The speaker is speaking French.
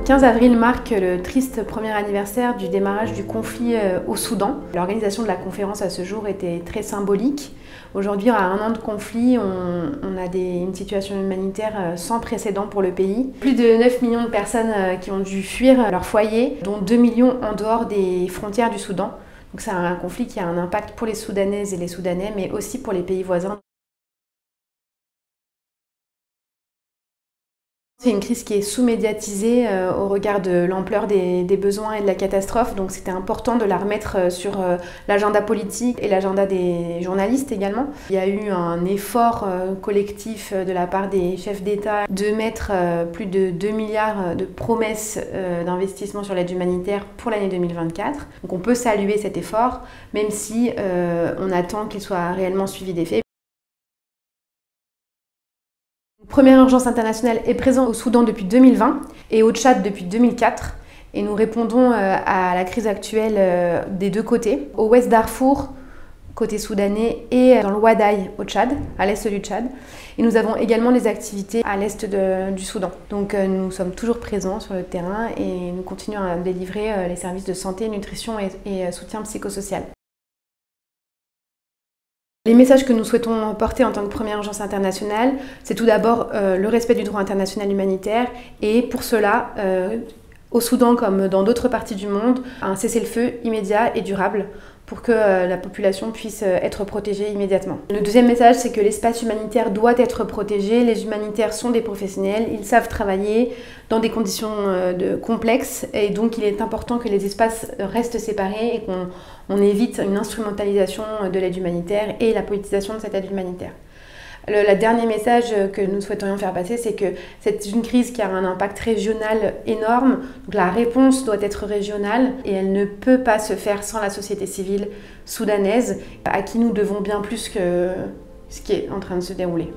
15 avril marque le triste premier anniversaire du démarrage du conflit au Soudan. L'organisation de la conférence à ce jour était très symbolique. Aujourd'hui, à un an de conflit, on a une situation humanitaire sans précédent pour le pays. Plus de 9 millions de personnes qui ont dû fuir leur foyer, dont 2 millions en dehors des frontières du Soudan. Donc c'est un conflit qui a un impact pour les Soudanaises et les Soudanais, mais aussi pour les pays voisins. C'est une crise qui est sous-médiatisée au regard de l'ampleur des besoins et de la catastrophe, donc c'était important de la remettre sur l'agenda politique et l'agenda des journalistes également. Il y a eu un effort collectif de la part des chefs d'État de mettre plus de 2 milliards de promesses d'investissement sur l'aide humanitaire pour l'année 2024. Donc on peut saluer cet effort, même si on attend qu'il soit réellement suivi d'effets. Première urgence internationale est présente au Soudan depuis 2020 et au Tchad depuis 2004. Et nous répondons à la crise actuelle des deux côtés. Au Ouest Darfour, côté soudanais, et dans le Wadaï au Tchad, à l'est du Tchad. Et nous avons également des activités à l'est du Soudan. Donc nous sommes toujours présents sur le terrain et nous continuons à délivrer les services de santé, nutrition et soutien psychosocial. Les messages que nous souhaitons porter en tant que première urgence internationale, c'est tout d'abord le respect du droit international humanitaire et pour cela, au Soudan comme dans d'autres parties du monde, un cessez-le-feu immédiat et durable pour que la population puisse être protégée immédiatement. Le deuxième message, c'est que l'espace humanitaire doit être protégé. Les humanitaires sont des professionnels, ils savent travailler dans des conditions complexes et donc il est important que les espaces restent séparés et qu'on évite une instrumentalisation de l'aide humanitaire et la politisation de cette aide humanitaire. Le dernier message que nous souhaiterions faire passer, c'est que c'est une crise qui a un impact régional énorme. Donc la réponse doit être régionale et elle ne peut pas se faire sans la société civile soudanaise, à qui nous devons bien plus que ce qui est en train de se dérouler.